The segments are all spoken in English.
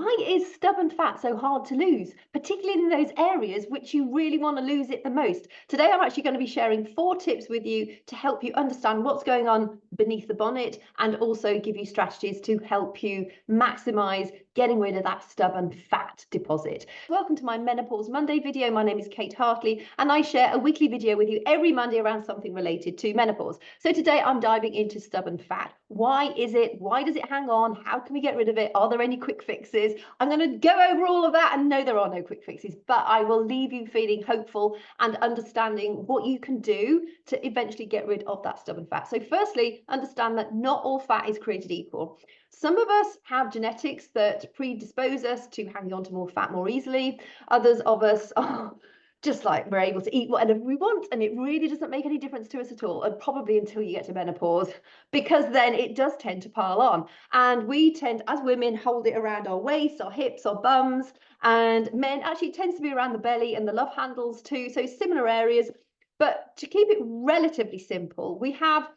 Why is stubborn fat so hard to lose, particularly in those areas which you really want to lose it the most? Today, I'm actually going to be sharing 4 tips with you to help you understand what's going on beneath the bonnet and also give you strategies to help you maximize getting rid of that stubborn fat deposit. Welcome to my Menopause Monday video. My name is Kate Hartley and I share a weekly video with you every Monday around something related to menopause. So today I'm diving into stubborn fat. Why is it? Why does it hang on? How can we get rid of it? Are there any quick fixes? I'm going to go over all of that, and no, there are no quick fixes, but I will leave you feeling hopeful and understanding what you can do to eventually get rid of that stubborn fat. So firstly, understand that not all fat is created equal. Some of us have genetics that predispose us to hanging on to more fat more easily. Others of us are just like we're able to eat whatever we want, and it really doesn't make any difference to us at all, and probably until you get to menopause, because then it does tend to pile on, and we tend, as women, hold it around our waist, our hips, our bums, and men actually tends to be around the belly and the love handles too, so similar areas. But to keep it relatively simple, we have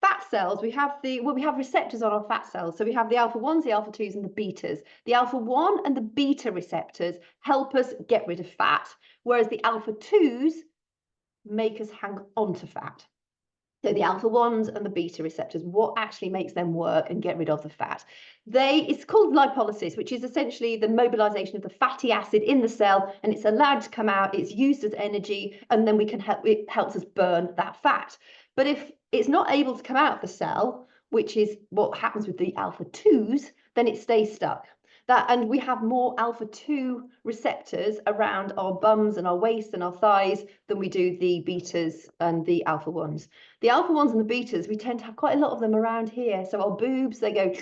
fat cells. We have receptors on our fat cells. So we have the alpha 1s, the alpha 2s, and the betas. The alpha 1 and the beta receptors help us get rid of fat, whereas the alpha 2s make us hang on to fat. So the alpha 1s and the beta receptors, what actually makes them work and get rid of the fat? It's called lipolysis, which is essentially the mobilization of the fatty acid in the cell, and it's allowed to come out, it's used as energy, and then it helps us burn that fat. But if it's not able to come out of the cell, which is what happens with the alpha 2s, then it stays stuck. And we have more alpha 2 receptors around our bums and our waist and our thighs than we do the betas and the alpha 1s. The alpha 1s and the betas, we tend to have quite a lot of them around here. So our boobs, they go,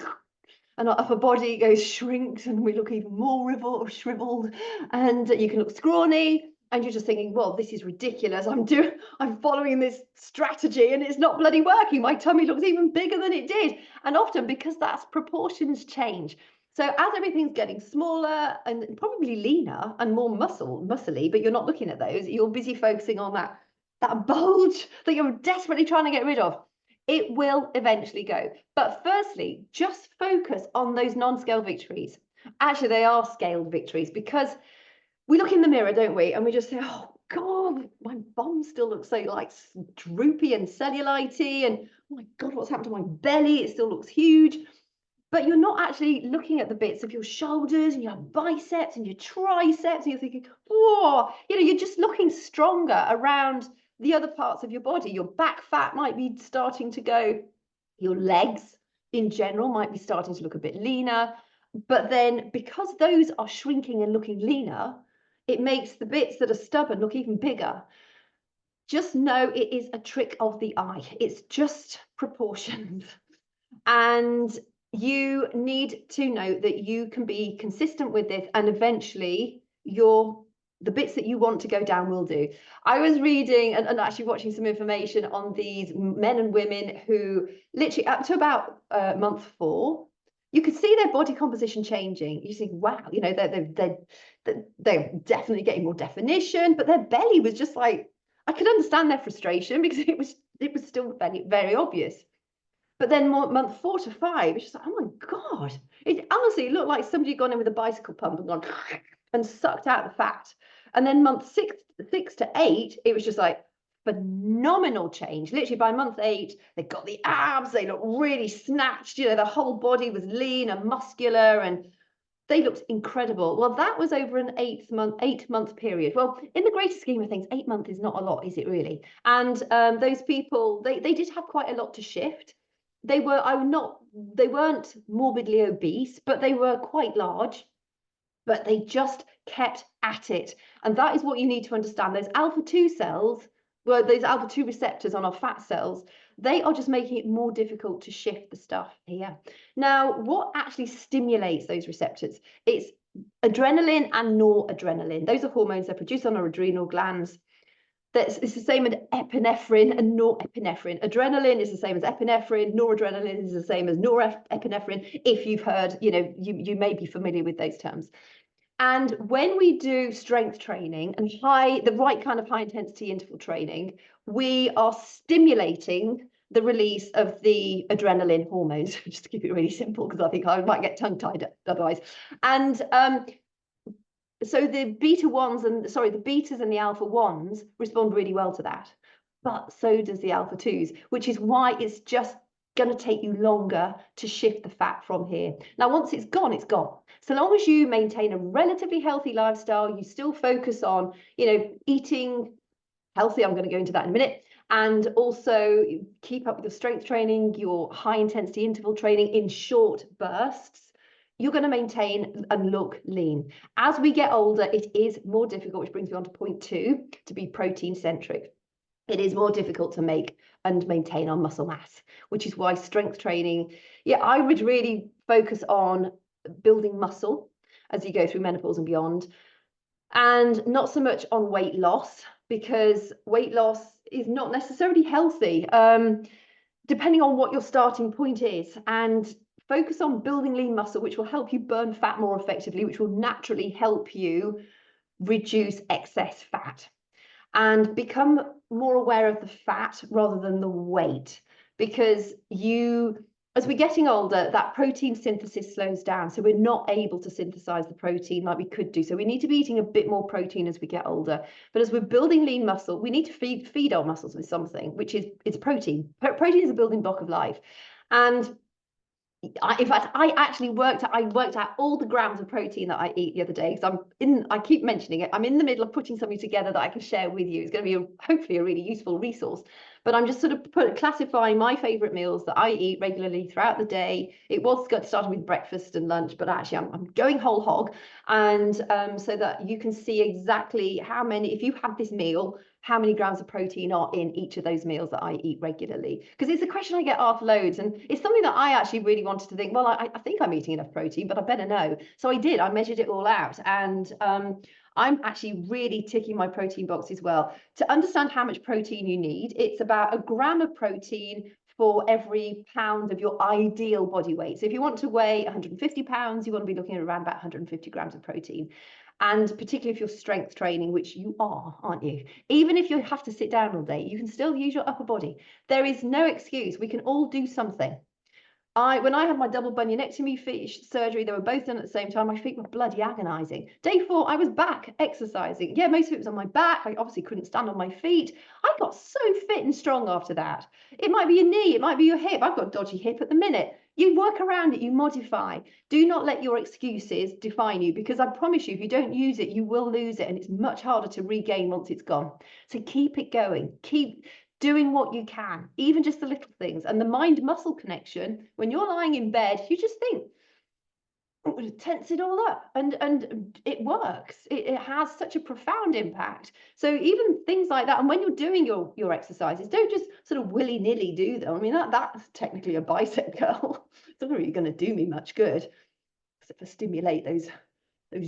and our upper body goes, shrinks, and we look even more shriveled, and you can look scrawny, and you're just thinking, well, this is ridiculous. I'm following this strategy and it's not bloody working. My tummy looks even bigger than it did. And often because that's proportions change. So as everything's getting smaller and probably leaner and more muscly, but you're not looking at those, you're busy focusing on that bulge that you're desperately trying to get rid of. It will eventually go. But firstly, just focus on those non-scale victories. Actually, they are scaled victories, because we look in the mirror, don't we? And we just say, oh God, my bum still looks so like droopy and cellulite-y, and oh my God, what's happened to my belly? It still looks huge. But you're not actually looking at the bits of your shoulders and your biceps and your triceps, and you're thinking, oh, you're just looking stronger around the other parts of your body. Your back fat might be starting to go. Your legs in general might be starting to look a bit leaner. But then because those are shrinking and looking leaner, it makes the bits that are stubborn look even bigger. Just know it is a trick of the eye. It's just proportions. And you need to know that you can be consistent with this, and eventually the bits that you want to go down will do. I was reading and actually watching some information on these men and women who literally up to about month 4, you could see their body composition changing. You think, wow, they're definitely getting more definition, but their belly was just like, I could understand their frustration because it was still very, very obvious. But then month 4 to 5, it's just like, oh my God, it honestly looked like somebody had gone in with a bicycle pump and gone and sucked out the fat. And then month 6 to 8, it was just like phenomenal change. Literally by month 8, they got the abs, they looked really snatched, the whole body was lean and muscular, and they looked incredible. Well, that was over an 8-month period. Well, in the greater scheme of things, 8 months is not a lot, is it really? And those people, they did have quite a lot to shift. They weren't morbidly obese, but they were quite large, but they just kept at it. And that is what you need to understand. Those alpha 2 cells, those alpha 2 receptors on our fat cells, they are just making it more difficult to shift the stuff here. Now, what actually stimulates those receptors? It's adrenaline and noradrenaline. Those are hormones that are produced on our adrenal glands. It's the same as epinephrine and norepinephrine. Adrenaline is the same as epinephrine. Noradrenaline is the same as norepinephrine. If you've heard, you may be familiar with those terms. And when we do strength training and the right kind of high intensity interval training, we are stimulating the release of the adrenaline hormones, just to keep it really simple, because I think I might get tongue-tied otherwise. And so the the betas and the alpha 1s respond really well to that, but so does the alpha 2s, which is why it's just going to take you longer to shift the fat from here. Now, once it's gone, it's gone. So long as you maintain a relatively healthy lifestyle, you still focus on, eating healthy. I'm going to go into that in a minute. And also keep up with your strength training, your high intensity interval training in short bursts. You're going to maintain and look lean. As we get older, it is more difficult, which brings me on to point 2, to be protein centric. It is more difficult to make and maintain our muscle mass, which is why strength training, I would really focus on building muscle as you go through menopause and beyond, and not so much on weight loss, because weight loss is not necessarily healthy, depending on what your starting point is. And focus on building lean muscle, which will help you burn fat more effectively, which will naturally help you reduce excess fat, and become more aware of the fat rather than the weight, because as we're getting older, that protein synthesis slows down, so we're not able to synthesize the protein like we could do. So we need to be eating a bit more protein as we get older. But as we're building lean muscle, we need to feed our muscles with something, which is protein. Protein is a building block of life. And in fact, I actually worked out all the grams of protein that I eat the other day, because I keep mentioning it. I'm in the middle of putting something together that I can share with you. It's going to be hopefully a really useful resource. But I'm just sort of classifying my favorite meals that I eat regularly throughout the day. It was starting with breakfast and lunch, but actually I'm going whole hog, and so that you can see exactly how many, if you have this meal, how many grams of protein are in each of those meals that I eat regularly. Because it's a question I get asked loads, and it's something that I actually really wanted to think, well, I think I'm eating enough protein, but I better know. So I did. I measured it all out, and I'm actually really ticking my protein box as well. To understand how much protein you need, it's about 1 gram of protein for every pound of your ideal body weight. So if you want to weigh 150 pounds, you want to be looking at around about 150 grams of protein. And particularly if you're strength training, which you are, aren't you? Even if you have to sit down all day, you can still use your upper body. There is no excuse. We can all do something. When I had my double bunionectomy surgery, they were both done at the same time. My feet were bloody agonizing. Day 4, I was back exercising. Yeah, most of it was on my back. I obviously couldn't stand on my feet. I got so fit and strong after that. It might be your knee, it might be your hip. I've got a dodgy hip at the minute. You work around it, you modify. Do not let your excuses define you, because I promise you, if you don't use it, you will lose it, and it's much harder to regain once it's gone. So keep it going. Keep doing what you can, even just the little things. And the mind-muscle connection, when you're lying in bed, you just think, tense it all up, and it works. It has such a profound impact. So even things like that, and when you're doing your exercises, don't just sort of willy-nilly do them. I mean, that's technically a bicep curl. It's not really going to do me much good, except for stimulate those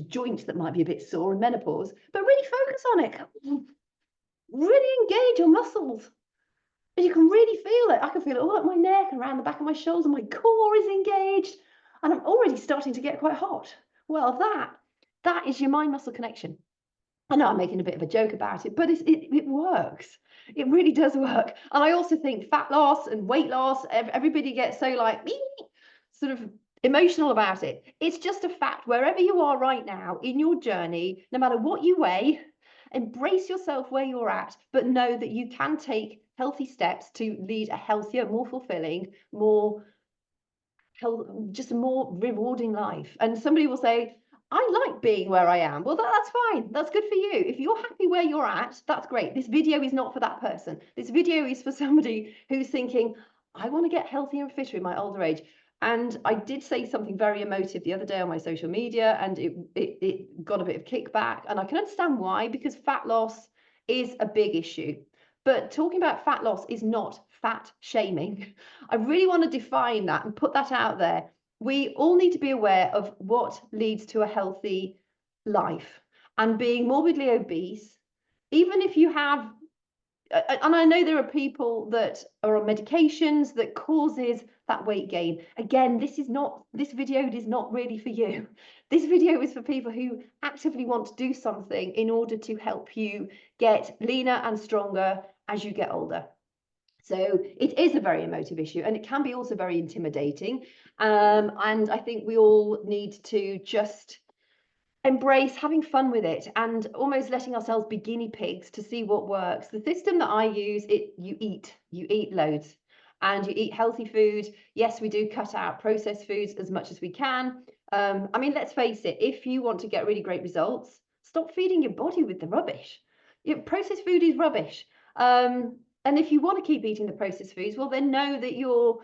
joints that might be a bit sore in menopause. But really focus on it. Really engage your muscles. And you can really feel it. I can feel it all up my neck and around the back of my shoulders, and my core is engaged, and I'm already starting to get quite hot. Well, that is your mind-muscle connection. I know I'm making a bit of a joke about it, but it works. It really does work. And I also think fat loss and weight loss, everybody gets so like sort of emotional about it. It's just a fact. Wherever you are right now in your journey, no matter what you weigh, embrace yourself where you're at, but know that you can take healthy steps to lead a healthier, more fulfilling, just a more rewarding life. And somebody will say, I like being where I am. Well, that's fine. That's good for you. If you're happy where you're at, that's great. This video is not for that person. This video is for somebody who's thinking, I want to get healthier and fitter in my older age. And I did say something very emotive the other day on my social media, and it got a bit of kickback. And I can understand why, because fat loss is a big issue. But talking about fat loss is not fat shaming. I really want to define that and put that out there. We all need to be aware of what leads to a healthy life, and being morbidly obese, even if you have, and I know there are people that are on medications that causes that weight gain. Again, this video is not really for you. This video is for people who actively want to do something in order to help you get leaner and stronger as you get older. So it is a very emotive issue, and it can be also very intimidating. And I think we all need to just embrace having fun with it and almost letting ourselves be guinea pigs to see what works. The system that I use, you eat loads and you eat healthy food. Yes, we do cut out processed foods as much as we can. I mean, let's face it, if you want to get really great results, stop feeding your body with the rubbish. Processed food is rubbish. And if you want to keep eating the processed foods, well, then know that your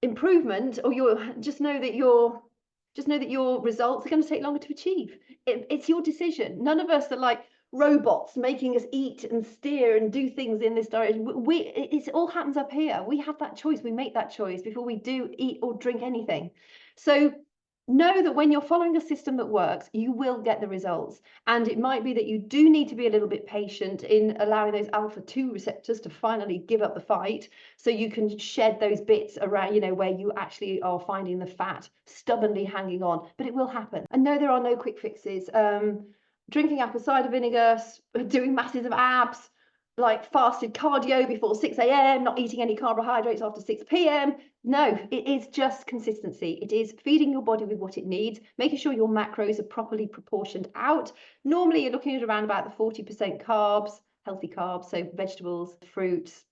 improvement or just know that your results are going to take longer to achieve. It's your decision. None of us are like robots making us eat and steer and do things in this direction. It all happens up here. We have that choice. We make that choice before we do eat or drink anything. So know that when you're following a system that works, you will get the results. And it might be that you do need to be a little bit patient in allowing those alpha-2 receptors to finally give up the fight, so you can shed those bits around, where you actually are finding the fat stubbornly hanging on. But it will happen. And no, there are no quick fixes. Drinking apple cider vinegar, doing masses of abs, like fasted cardio before 6 a.m, not eating any carbohydrates after 6 p.m. No, it is just consistency. It is feeding your body with what it needs, making sure your macros are properly proportioned out. Normally, you're looking at around about the 40% carbs, healthy carbs, so vegetables, fruits,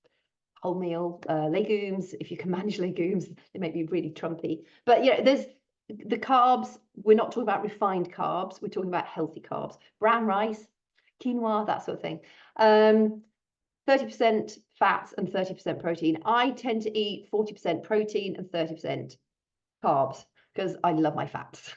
wholemeal, legumes. If you can manage legumes, they may be really trumpy. But there's the carbs. We're not talking about refined carbs. We're talking about healthy carbs, brown rice, quinoa, that sort of thing. 30% fats and 30% protein. I tend to eat 40% protein and 30% carbs because I love my fats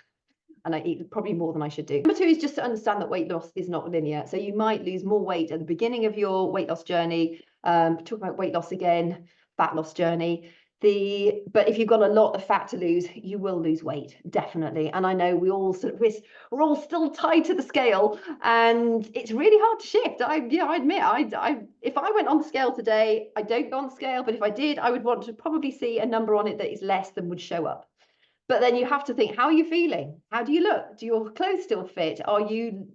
and I eat probably more than I should do. Number 2 is just to understand that weight loss is not linear. So you might lose more weight at the beginning of your weight loss journey. Talk about weight loss again, fat loss journey. But if you've got a lot of fat to lose, you will lose weight, definitely. And I know we're all still tied to the scale, and it's really hard to shift. I admit, if I went on the scale today, I don't go on the scale, but if I did, I would want to probably see a number on it that is less than would show up. But then you have to think, how are you feeling? How do you look? Do your clothes still fit? Are you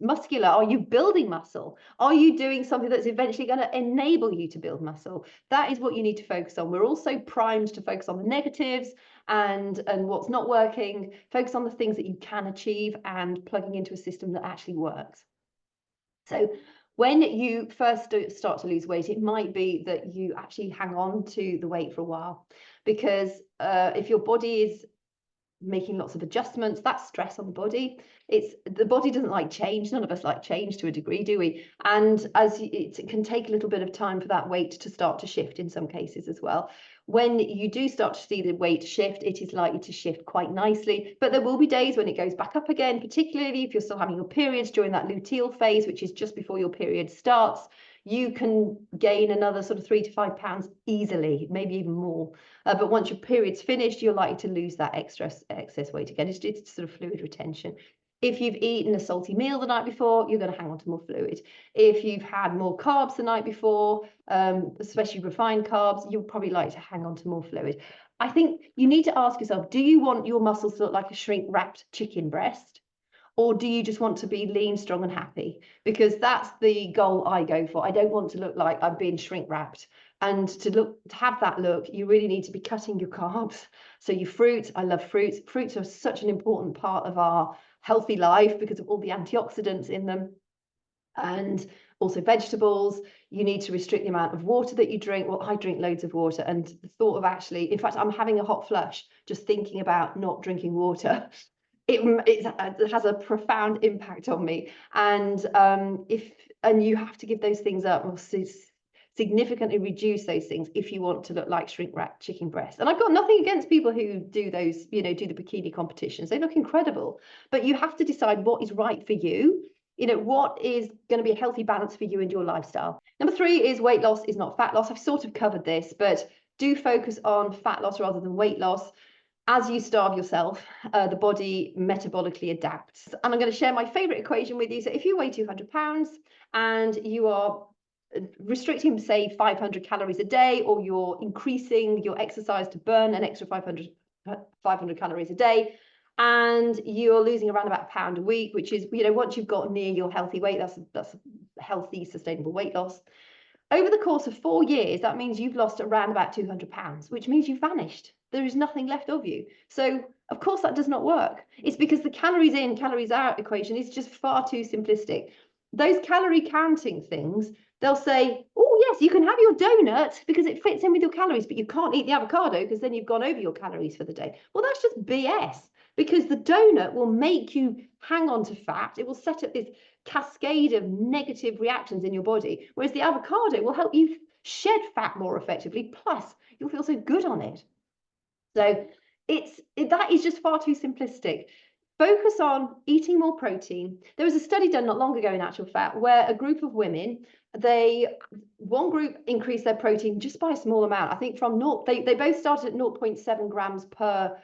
muscular? Are you building muscle? Are you doing something that's eventually going to enable you to build muscle? That is what you need to focus on. We're also primed to focus on the negatives and what's not working. Focus on the things that you can achieve and plugging into a system that actually works. So when you first start to lose weight, it might be that you actually hang on to the weight for a while, because if your body is making lots of adjustments, that's stress on the body. The body doesn't like change. None of us like change to a degree, do we? And it can take a little bit of time for that weight to start to shift in some cases as well. When you do start to see the weight shift, it is likely to shift quite nicely, but there will be days when it goes back up again, particularly if you're still having your periods during that luteal phase, which is just before your period starts. You can gain another sort of 3 to 5 pounds easily, maybe even more. But once your period's finished, you're likely to lose that excess weight again. It's sort of fluid retention. If you've eaten a salty meal the night before, you're going to hang on to more fluid. If you've had more carbs the night before, especially refined carbs, you'll probably like to hang on to more fluid. I think you need to ask yourself, do you want your muscles to look like a shrink-wrapped chicken breast? Or do you just want to be lean, strong, and happy? Because that's the goal I go for. I don't want to look like I'm being shrink wrapped. And to have that look, you really need to be cutting your carbs. So your fruits, I love fruits. Fruits are such an important part of our healthy life because of all the antioxidants in them. And also vegetables. You need to restrict the amount of water that you drink. Well, I drink loads of water, and the thought of actually, in fact, I'm having a hot flush just thinking about not drinking water. It has a profound impact on me, and you have to give those things up, or significantly reduce those things if you want to look like shrink-wrapped chicken breast. And I've got nothing against people who do those, do the bikini competitions. They look incredible, but you have to decide what is right for you. What is going to be a healthy balance for you and your lifestyle. Number 3 is weight loss is not fat loss. I've sort of covered this, but do focus on fat loss rather than weight loss. As you starve yourself, the body metabolically adapts. And I'm going to share my favorite equation with you. So if you weigh 200 pounds and you are restricting, say, 500 calories a day, or you're increasing your exercise to burn an extra 500 calories a day, and you're losing around about £1 a week, which is, once you've got near your healthy weight, that's healthy, sustainable weight loss. Over the course of 4 years, that means you've lost around about 200 pounds, which means you've vanished. There is nothing left of you. So of course that does not work. It's because the calories in, calories out equation is just far too simplistic. Those calorie counting things, they'll say, oh yes, you can have your donut because it fits in with your calories, but you can't eat the avocado because then you've gone over your calories for the day. Well, that's just BS, because the donut will make you hang on to fat. It will set up this cascade of negative reactions in your body, whereas the avocado will help you shed fat more effectively, plus you'll feel so good on it. So that is just far too simplistic. Focus on eating more protein. There was a study done not long ago, in actual fact, where a group of women, one group increased their protein just by a small amount. I think from they both started at 0.7 grams per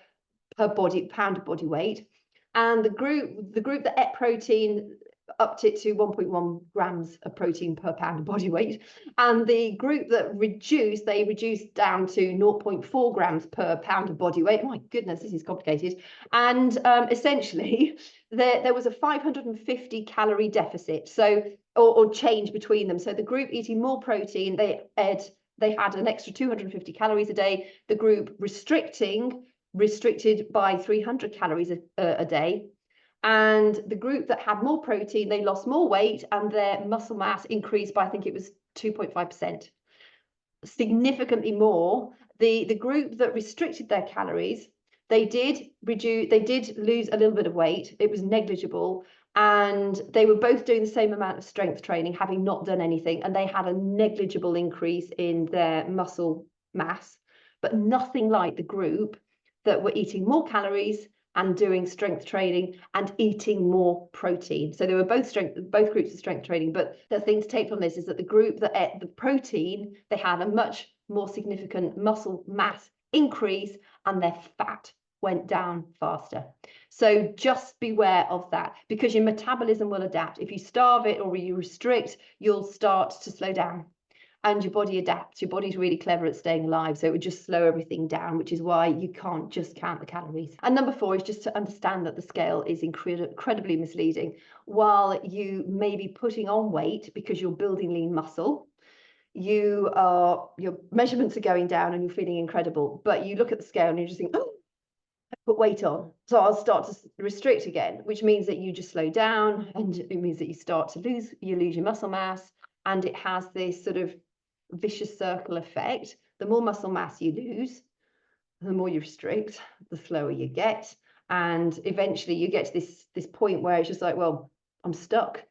pound of body weight, and the group that ate protein upped it to 1.1 grams of protein per pound of body weight, and the group that they reduced down to 0.4 grams per pound of body weight. Oh my goodness, this is complicated. And essentially there was a 550 calorie deficit, so or change between them. So the group eating more protein, they had an extra 250 calories a day. The group restricted by 300 calories a day. And the group that had more protein, they lost more weight and their muscle mass increased by, I think it was 2.5%. Significantly more. The group that restricted their calories, they did lose a little bit of weight. It was negligible. And they were both doing the same amount of strength training, having not done anything. And they had a negligible increase in their muscle mass, but nothing like the group that were eating more calories and doing strength training and eating more protein. So they were both groups of strength training. But the thing to take from this is that the group that ate the protein, they had a much more significant muscle mass increase and their fat went down faster. So just beware of that, because your metabolism will adapt. If you starve it or you restrict, you'll start to slow down. And your body adapts. Your body's really clever at staying alive, so it would just slow everything down, which is why you can't just count the calories. And number 4 is just to understand that the scale is incredibly misleading. While you may be putting on weight because you're building lean muscle, your measurements are going down and you're feeling incredible, but you look at the scale and you're just thinking, oh, I put weight on, so I'll start to restrict again, which means that you just slow down, and it means that you start to lose your muscle mass, and it has this sort of vicious circle effect. The more muscle mass you lose, the more you restrict, the slower you get, and eventually you get to this point where it's just like, well, I'm stuck.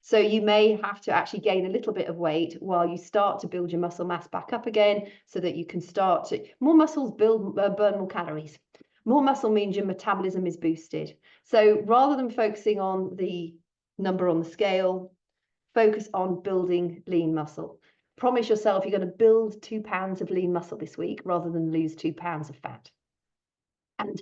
So you may have to actually gain a little bit of weight while you start to build your muscle mass back up again, so that you can start to more muscles burn more calories. More muscle means your metabolism is boosted. So rather than focusing on the number on the scale, focus on building lean muscle. Promise yourself you're going to build 2 pounds of lean muscle this week rather than lose 2 pounds of fat. And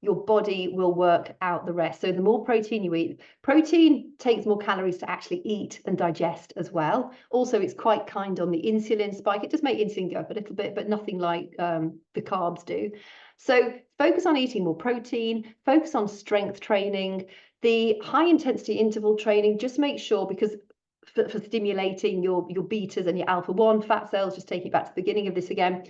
your body will work out the rest. So the more protein you eat, protein takes more calories to actually eat and digest as well. Also, it's quite kind on the insulin spike. It does make insulin go up a little bit, but nothing like the carbs do. So focus on eating more protein, focus on strength training, the high intensity interval training. Just make sure, because for stimulating your betas and your alpha-1 fat cells, just taking it back to the beginning of this again,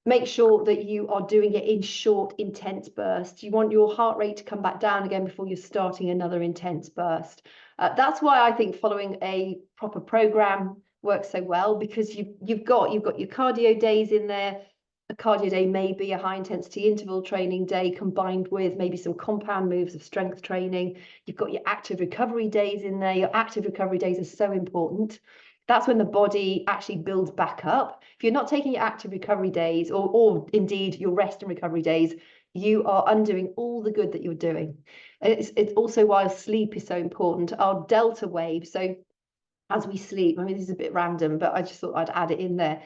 make sure that you are doing it in short, intense bursts. You want your heart rate to come back down again before you're starting another intense burst. That's why I think following a proper program works so well, because you've got your cardio days in there. A cardio day may be a high intensity interval training day combined with maybe some compound moves of strength training. You've got your active recovery days in there. Your active recovery days are so important. That's when the body actually builds back up. If you're not taking your active recovery days, or indeed your rest and recovery days, you are undoing all the good that you're doing. It's also why sleep is so important. Our delta wave, so as we sleep, I mean, this is a bit random, but I just thought I'd add it in there.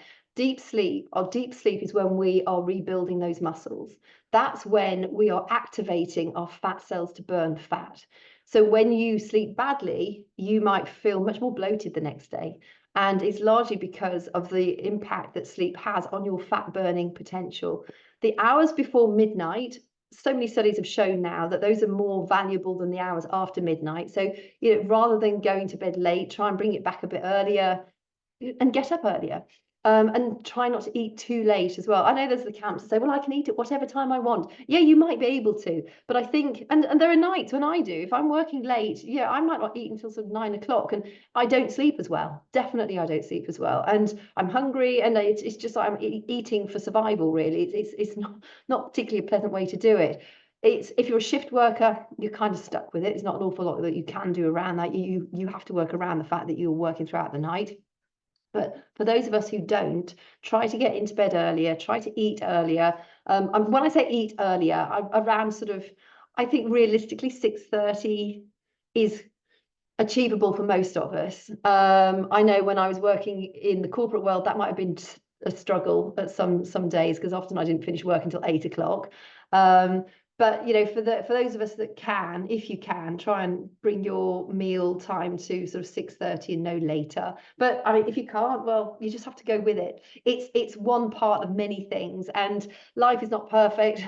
Our deep sleep is when we are rebuilding those muscles. That's when we are activating our fat cells to burn fat. So when you sleep badly, you might feel much more bloated the next day. And it's largely because of the impact that sleep has on your fat burning potential. The hours before midnight, so many studies have shown now that those are more valuable than the hours after midnight. So, rather than going to bed late, try and bring it back a bit earlier. and get up earlier. And try not to eat too late as well. I know there's the camps that say, well, I can eat at whatever time I want. Yeah, you might be able to, but I think, and there are nights when I do, if I'm working late, yeah, I might not eat until sort of 9 o'clock, and I don't sleep as well. Definitely, I don't sleep as well, and I'm hungry, and it's just like I'm eating for survival. Really, it's not particularly a pleasant way to do it. It's, if you're a shift worker, you're kind of stuck with it. It's not an awful lot that you can do around that. You have to work around the fact that you're working throughout the night. But for those of us who don't, try to get into bed earlier, try to eat earlier. When I say eat earlier, around sort of, I think realistically 6:30 is achievable for most of us. I know when I was working in the corporate world, that might have been a struggle at some days, because often I didn't finish work until 8 o'clock. But you know, for those of us that can, if you can, try and bring your meal time to sort of 6:30 and no later. But I mean, if you can't, well, you just have to go with it. It's one part of many things, and life is not perfect.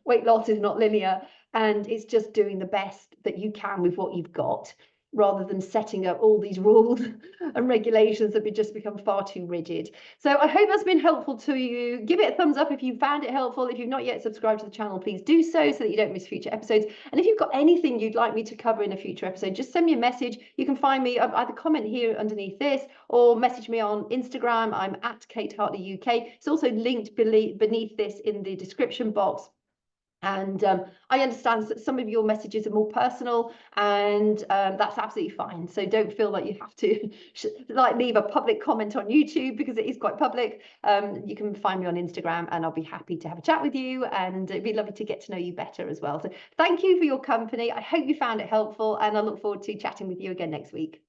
Weight loss is not linear, and it's just doing the best that you can with what you've got, rather than setting up all these rules and regulations that would just become far too rigid. So I hope that's been helpful to you. Give it a thumbs up if you found it helpful. If you've not yet subscribed to the channel, please do so that you don't miss future episodes. And if you've got anything you'd like me to cover in a future episode, just send me a message. You can find me, either comment here underneath this or message me on Instagram. I'm at Kate Hartley UK. It's also linked beneath this in the description box. And I understand that some of your messages are more personal, and that's absolutely fine. So don't feel like you have to like leave a public comment on YouTube, because it is quite public. You can find me on Instagram, and I'll be happy to have a chat with you, and it'd be lovely to get to know you better as well. So thank you for your company. I hope you found it helpful, and I look forward to chatting with you again next week.